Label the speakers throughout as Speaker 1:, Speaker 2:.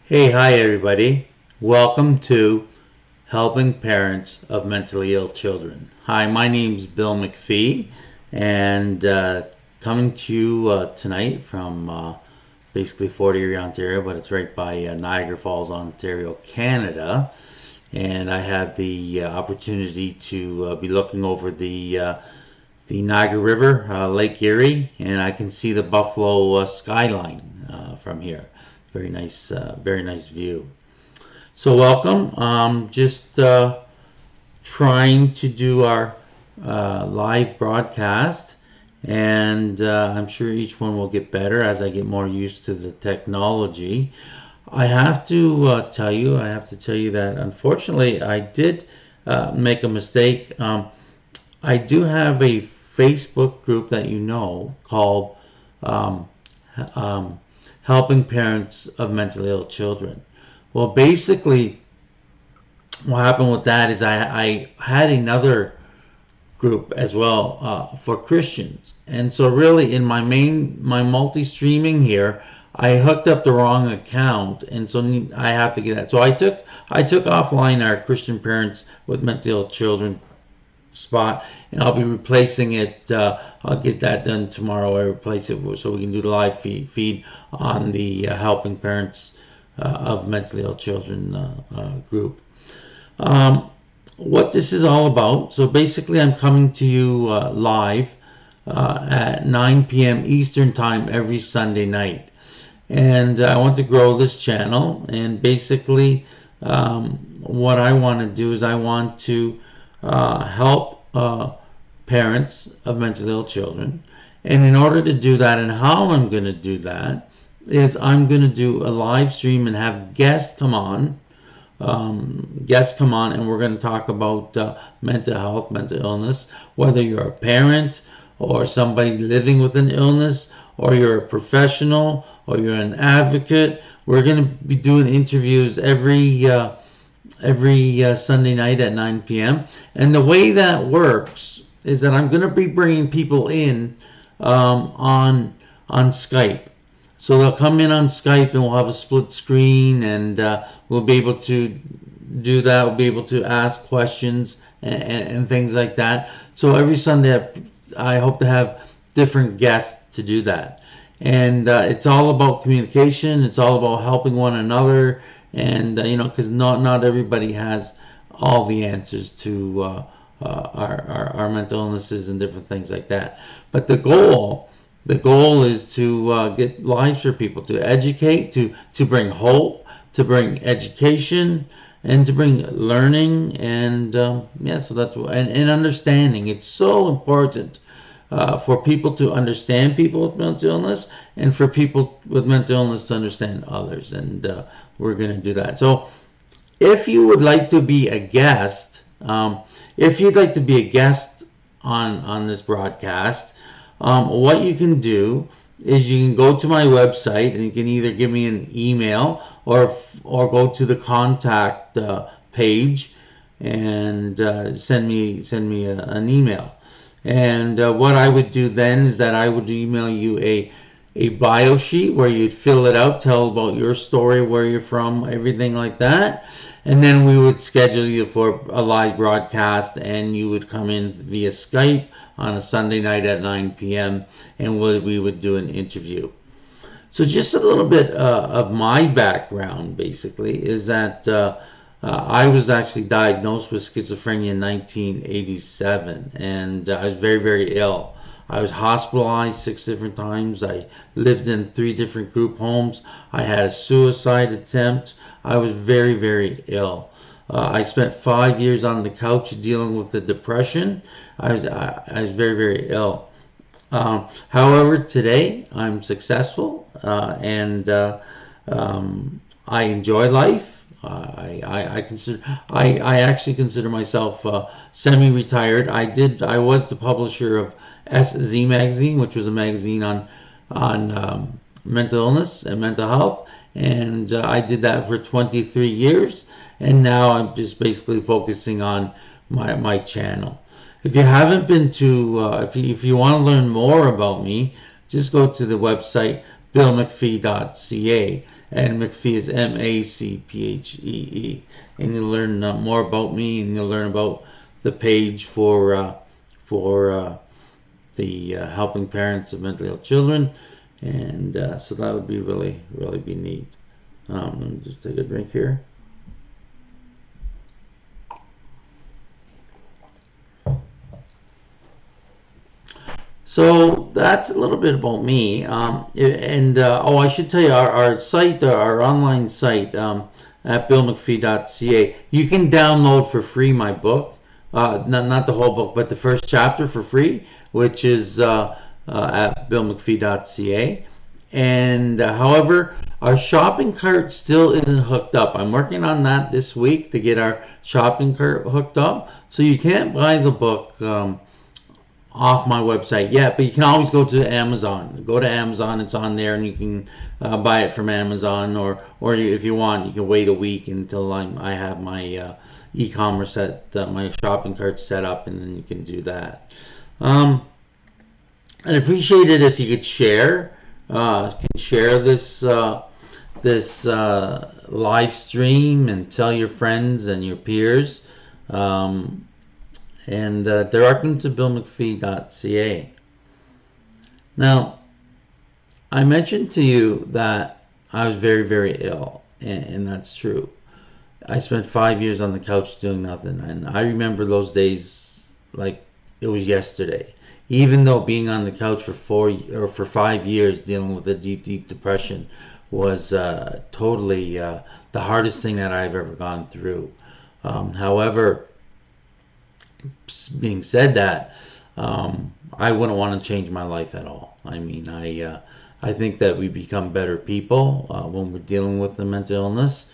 Speaker 1: Hey, hi everybody. Welcome to Helping Parents of Mentally Ill Children. Hi, my name's Bill MacPhee, and coming to you tonight from basically Fort Erie, Ontario, but it's right by Niagara Falls, Ontario, Canada. And I have the opportunity to be looking over the Niagara River, Lake Erie, and I can see the Buffalo skyline from here. Very nice view. So welcome. Just trying to do our live broadcast, and I'm sure each one will get better as I get more used to the technology. I have to tell you that unfortunately I did make a mistake. I do have a Facebook group that you know called um, um, Helping Parents of Mentally Ill Children. Well, basically, what happened with that is I had another group as well for Christians, and so really in my multi-streaming here, I hooked up the wrong account, and so I have to get that. So I took offline our Christian Parents with Mentally Ill Children spot, and I'll be replacing it. I'll get that done tomorrow. I replace it so we can do the live feed on the Helping Parents of Mentally Ill Children group. Um, what this is all about. So basically, I'm coming to you live at 9 p.m. Eastern Time every Sunday night. And I want to grow this channel. And basically, what I want to do is I want to help parents of mentally ill children. And in order to do that, and how I'm going to do that, is I'm going to do a live stream and have guests come on. And we're going to talk about mental health, mental illness, whether you're a parent or somebody living with an illness, or you're a professional, or you're an advocate. We're going to be doing interviews every Sunday night at 9 p.m. And the way that works is that I'm going to be bringing people in on Skype. So they'll come in on Skype, and we'll have a split screen, and we'll be able to do that. We'll be able to ask questions and things like that. So every Sunday, I hope to have different guests to do that. And it's all about communication. It's all about helping one another. And, because not everybody has all the answers to our mental illnesses and different things like that. But the goal is to get lives for people, to educate, to bring hope, to bring education, and to bring learning, and so that's and understanding. It's so important for people to understand people with mental illness, and for people with mental illness to understand others, and we're going to do that. So if you would like to be a guest, if you'd like to be a guest on this broadcast, what you can do is you can go to my website, and you can either give me an email or go to the contact page and send me an email. And what I would do then is that I would email you a bio sheet where you'd fill it out, tell about your story, where you're from, everything like that. And then we would schedule you for a live broadcast, and you would come in via Skype on a Sunday night at 9 p.m. and we would do an interview. So just a little bit of my background, basically, is that I was actually diagnosed with schizophrenia in 1987, and I was very, very ill. I was hospitalized 6 different times. I lived in 3 different group homes. I had a suicide attempt. I was very, very ill. I spent 5 years on the couch dealing with the depression. I was very, very ill. However, today I'm successful, and I enjoy life. I actually consider myself semi-retired. I was the publisher of SZ magazine, which was a magazine on mental illness and mental health, and I did that for 23 years, and now I'm just basically focusing on my channel. If you haven't been to, if you want to learn more about me, just go to the website billmcphee.ca, and MacPhee is MacPhee, and you'll learn more about me, and you'll learn about the page for the helping parents of mentally ill children, and so that would be really be neat. Let me just take a drink here. So that's a little bit about me. Oh, I should tell you, our site, our online site at billmcphee.ca, you can download for free my book. Not the whole book, but the first chapter for free, which is at billmcphee.ca. And however, our shopping cart still isn't hooked up. I'm working on that this week to get our shopping cart hooked up. So you can't buy the book off my website yet, but you can always go to Amazon. Go to Amazon, it's on there, and you can buy it from Amazon, or if you want, you can wait a week until I have my e-commerce my shopping cart set up, and then you can do that. I'd appreciate it if you could share this live stream and tell your friends and your peers. And direct them to billmcphee.ca. Now, I mentioned to you that I was very ill, and that's true. I spent 5 years on the couch doing nothing, and I remember those days like it was yesterday. Even though being on the couch for 5 years dealing with a deep depression was totally the hardest thing that I've ever gone through. However, being said that, I wouldn't want to change my life at all. I mean, I think that we become better people when we're dealing with the mental illness,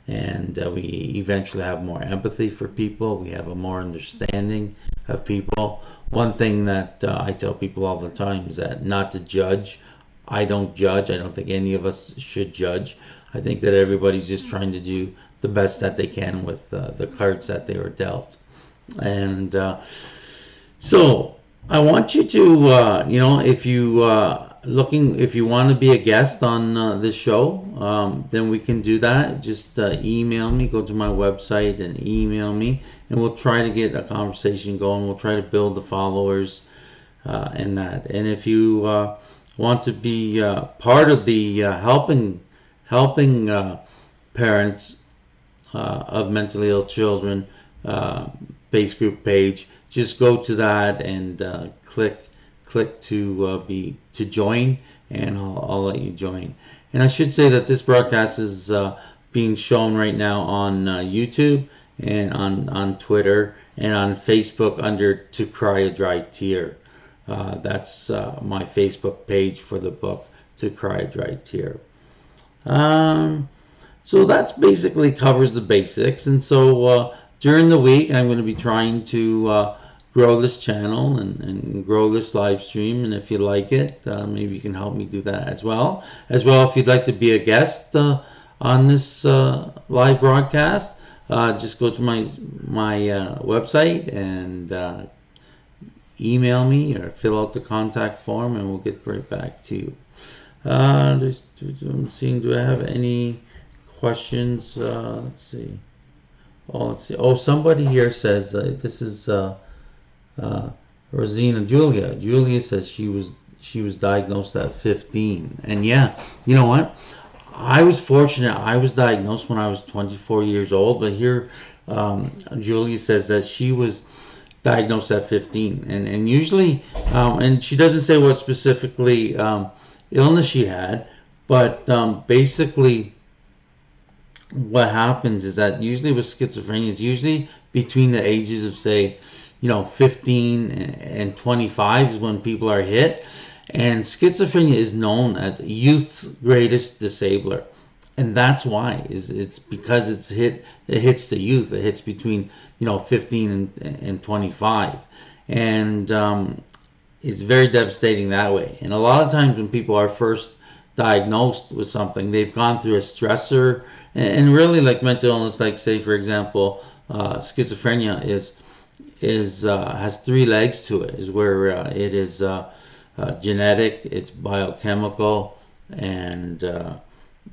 Speaker 1: and we eventually have more empathy for people. We have a more understanding of people. One thing that I tell people all the time is that not to judge. I don't judge. I don't think any of us should judge. I think that everybody's just trying to do the best that they can with the cards that they were dealt. And so I want you to, if you if you want to be a guest on this show, then we can do that. Just email me, go to my website and email me, and we'll try to get a conversation going. We'll try to build the followers and that. And if you want to be part of the helping parents of mentally ill children base group page, just go to that and click to join, and I'll let you join. And I should say that this broadcast is being shown right now on YouTube and on Twitter and on Facebook under To Cry a Dry Tear. That's my Facebook page for the book To Cry a Dry Tear. So that's basically covers the basics. And so during the week, I'm going to be trying to grow this channel and grow this live stream. And if you like it, maybe you can help me do that as well. If you'd like to be a guest on this live broadcast, just go to my website and email me or fill out the contact form, and we'll get right back to you. I'm seeing, do I have any questions? Let's see. Oh, somebody here says this is Rosina Julia. Julia says she was diagnosed at 15, and yeah, you know what? I was fortunate. I was diagnosed when I was 24 years old, but here Julia says that she was diagnosed at 15, and usually, and she doesn't say what specifically illness she had, but basically what happens is that usually with schizophrenia, it's usually between the ages of, say, 15 and 25 is when people are hit. And schizophrenia is known as youth's greatest disabler, and that's why it's because it hits the youth. It hits between 15 and 25, and it's very devastating that way. And a lot of times when people are first diagnosed with something, they've gone through a stressor, and really, like mental illness, like say for example, schizophrenia has three legs to it. Is where it is genetic, it's biochemical, and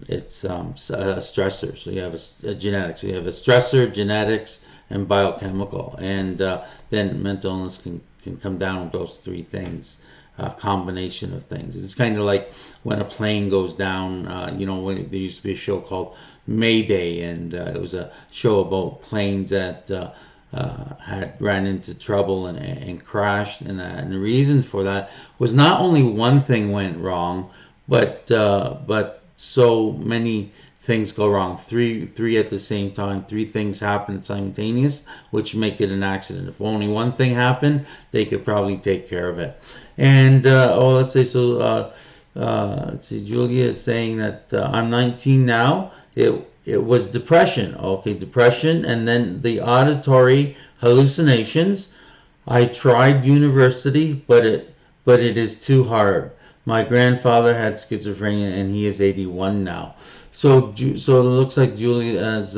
Speaker 1: It's a stressor. So you have a genetics. So you have a stressor, genetics, and biochemical, and then mental illness can come down with those three things. A combination of things. It's kind of like when a plane goes down. When there used to be a show called Mayday, and it was a show about planes that had ran into trouble and crashed, and the reason for that was not only one thing went wrong, but so many things go wrong. Three at the same time. Three things happen simultaneous, which make it an accident. If only one thing happened, they could probably take care of it. And let's say so. Let's see. Julia is saying that I'm 19 now. It was depression. Okay, depression, and then the auditory hallucinations. I tried university, but it is too hard. My grandfather had schizophrenia, and he is 81 now. So it looks like Julie has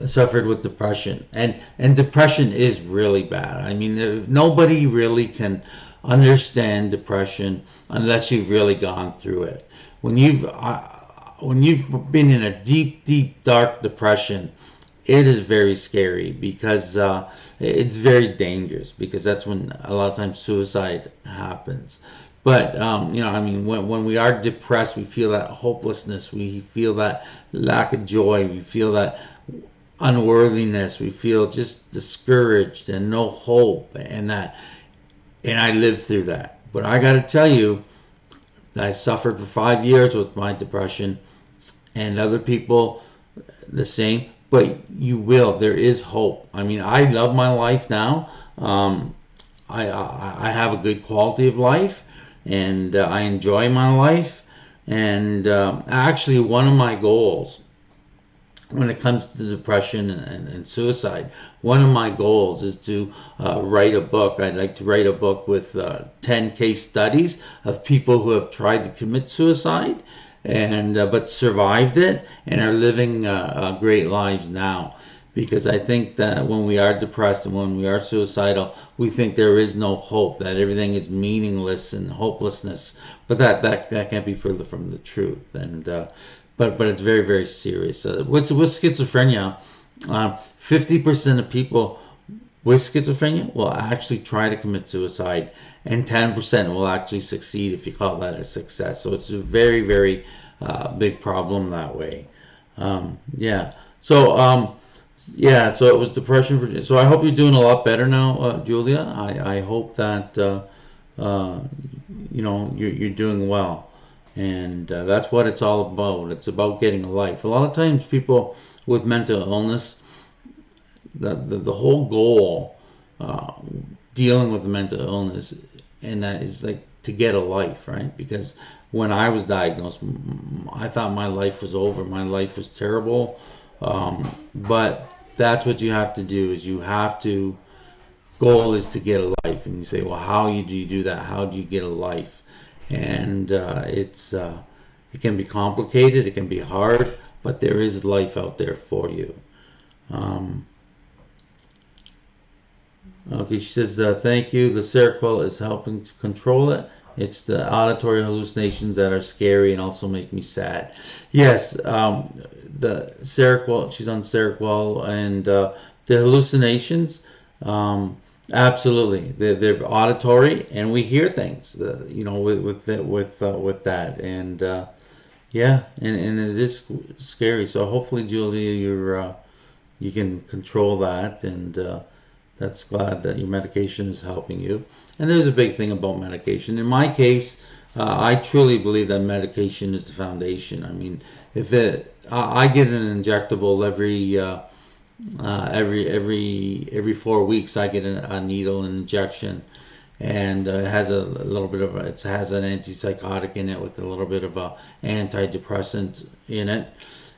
Speaker 1: suffered with depression, and depression is really bad. I mean, nobody really can understand depression unless you've really gone through it. When you've been in a deep, dark depression, it is very scary because it's very dangerous because that's when a lot of times suicide happens. But I mean, when we are depressed, we feel that hopelessness, we feel that lack of joy, we feel that unworthiness, we feel just discouraged and no hope, and I lived through that. But I got to tell you, I suffered for 5 years with my depression, and other people the same. But there is hope. I mean, I love my life now. I have a good quality of life, and I enjoy my life. And actually, one of my goals when it comes to depression and suicide, one of my goals is to write a book. I'd like to write a book with 10 case studies of people who have tried to commit suicide and but survived it and are living great lives now. Because I think that when we are depressed and when we are suicidal, we think there is no hope, that everything is meaningless and hopelessness. But that can't be further from the truth. And but it's very, very serious. With schizophrenia, 50% of people with schizophrenia will actually try to commit suicide, and 10% will actually succeed, if you call that a success. So it's a very, very big problem that way. Yeah. So it was depression for. So I hope you're doing a lot better now, Julia. I hope that you're doing well, and that's what it's all about. It's about getting a life. A lot of times, people with mental illness, the whole goal dealing with the mental illness, and that is like to get a life, right? Because when I was diagnosed, I thought my life was over. My life was terrible. But that's what you have to do, is you have to, goal is to get a life. And you say, well, how do you do that? How do you get a life? And it can be complicated, it can be hard, but there is life out there for you. Okay, she says, thank you. The Seroquel is helping to control it. It's the auditory hallucinations that are scary and also make me sad. Yes, the Seroquel, she's on Seroquel, and the hallucinations, absolutely, they're auditory, and we hear things, with that, and yeah, and it is scary. So hopefully, Julia, you can control that, and that's glad that your medication is helping you. And there's a big thing about medication. In my case, I truly believe that medication is the foundation. I mean, I get an injectable every 4 weeks. I get a needle, an injection, and it has it has an antipsychotic in it with a little bit of a antidepressant in it.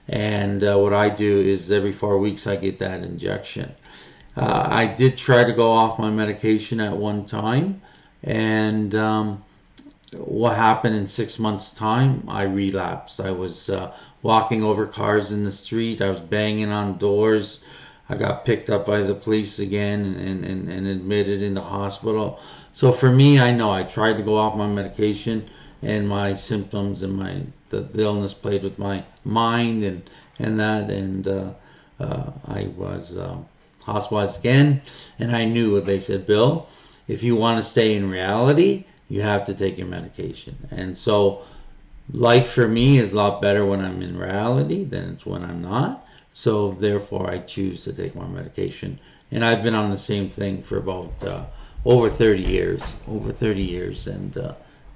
Speaker 1: And what I do is every 4 weeks I get that injection. I did try to go off my medication at one time, and what happened in 6 months' time, I relapsed. I was walking over cars in the street, I was banging on doors, I got picked up by the police again and admitted in the hospital. So for me, I know I tried to go off my medication, and my symptoms and the illness played with my mind and that, and I was hospitalized again, and I knew. They said, Bill, if you want to stay in reality, you have to take your medication. And so life for me is a lot better when I'm in reality than it's when I'm not. So therefore, I choose to take my medication. And I've been on the same thing for about over 30 years. Over 30 years, and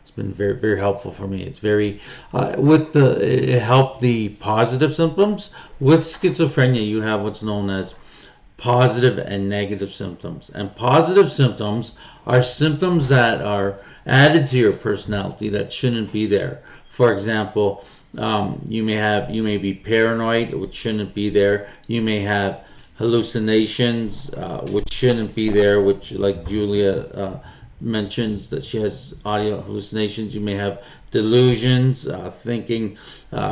Speaker 1: it's been very, very helpful for me. It's very it helped the positive symptoms. With schizophrenia, you have what's known as positive and negative symptoms. And positive symptoms are symptoms that are added to your personality that shouldn't be there. For example, you may be paranoid, which shouldn't be there. You may have hallucinations, which shouldn't be there, which, like Julia mentions, that she has audio hallucinations. You may have delusions, thinking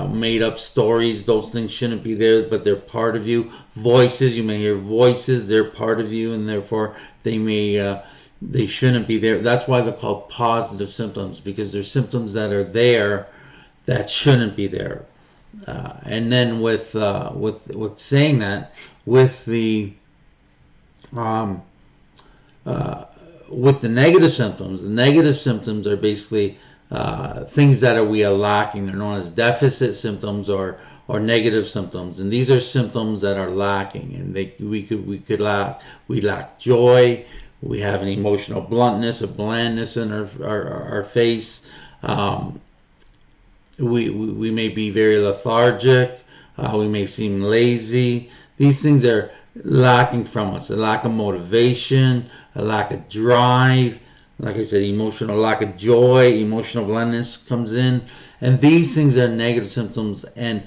Speaker 1: made up stories. Those things shouldn't be there, but they're part of you. Voices, you may hear voices, they're part of you, and therefore they shouldn't be there. That's why they're called positive symptoms, because they're symptoms that are there that shouldn't be there. And then with saying that, with the negative symptoms are basically things that we are lacking. They're known as deficit symptoms or negative symptoms, and these are symptoms that are lacking. And we lack joy. We have an emotional bluntness, a blandness in our face. We may be very lethargic. We may seem lazy. These things are lacking from us. A lack of motivation, a lack of drive. Like I said, lack of joy, emotional bluntness comes in. And these things are negative symptoms. And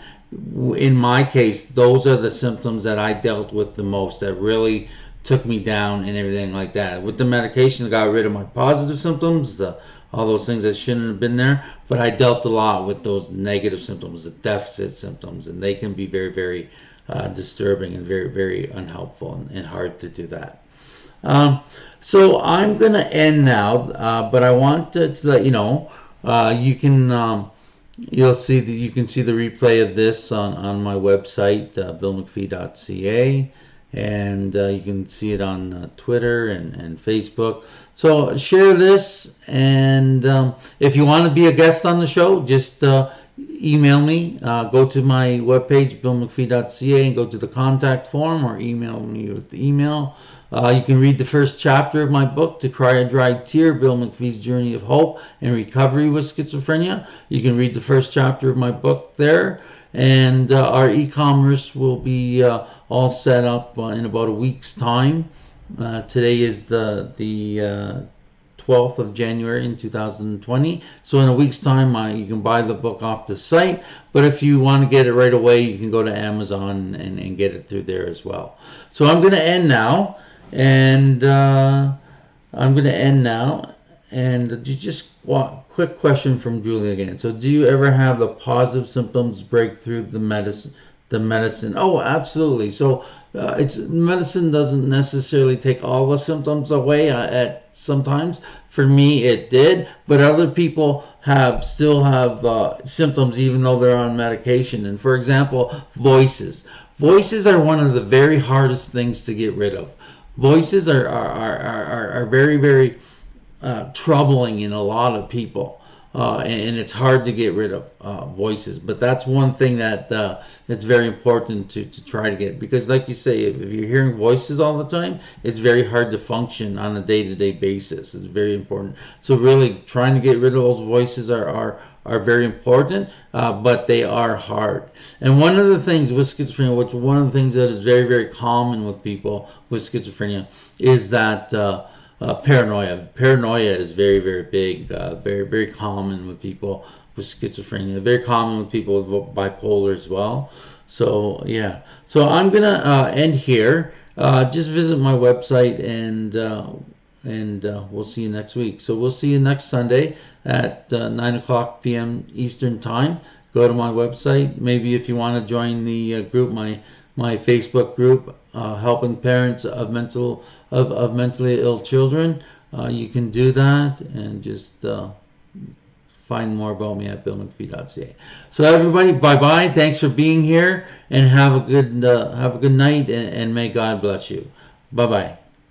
Speaker 1: in my case, those are the symptoms that I dealt with the most, that really took me down and everything like that. With the medication, I got rid of my positive symptoms, all those things that shouldn't have been there, but I dealt a lot with those negative symptoms, the deficit symptoms, and they can be very, very disturbing and very, very unhelpful and hard to do that. So I'm going to end now, but I want to let you know, you can you can see the replay of this on my website, billmcphee.ca. And you can see it on Twitter and Facebook. So share this, and if you want to be a guest on the show, just email me. Go to my webpage, billmcphee.ca, and go to the contact form, or email me with the email. You can read the first chapter of my book, To Cry a Dry Tear, Bill McPhee's Journey of Hope and Recovery with Schizophrenia. You can read the first chapter of my book there. And our e-commerce will be all set up in about a week's time. Today is the 12th of January in 2020. So in a week's time, you can buy the book off the site. But if you want to get it right away, you can go to Amazon and get it through there as well. So I'm going to end now. And just quick question from Julie again. So do you ever have the positive symptoms break through the medicine? Oh, absolutely. So medicine doesn't necessarily take all the symptoms away at sometimes. For me, it did, but other people still have symptoms even though they're on medication. And for example, voices. Voices are one of the very hardest things to get rid of. Voices are very, very troubling in a lot of people, and it's hard to get rid of voices. But that's one thing that it's very important to try to get, because like you say, if you're hearing voices all the time, it's very hard to function on a day-to-day basis. It's very important. So really trying to get rid of those voices are very important, but they are hard. And one of the things with schizophrenia, one of the things that is very, very common with people with schizophrenia, is that paranoia. Paranoia is very, very big, very, very common with people with schizophrenia, very common with people with bipolar as well. So yeah, so I'm gonna end here. Just visit my website, and we'll see you next week. So we'll see you next Sunday at 9 p.m. Eastern Time. Go to my website. Maybe if you want to join the group, my Facebook group, helping parents of mentally ill children, you can do that, and just find more about me at billmcphee.ca. So everybody, bye bye. Thanks for being here, and have a good night, and may God bless you. Bye bye.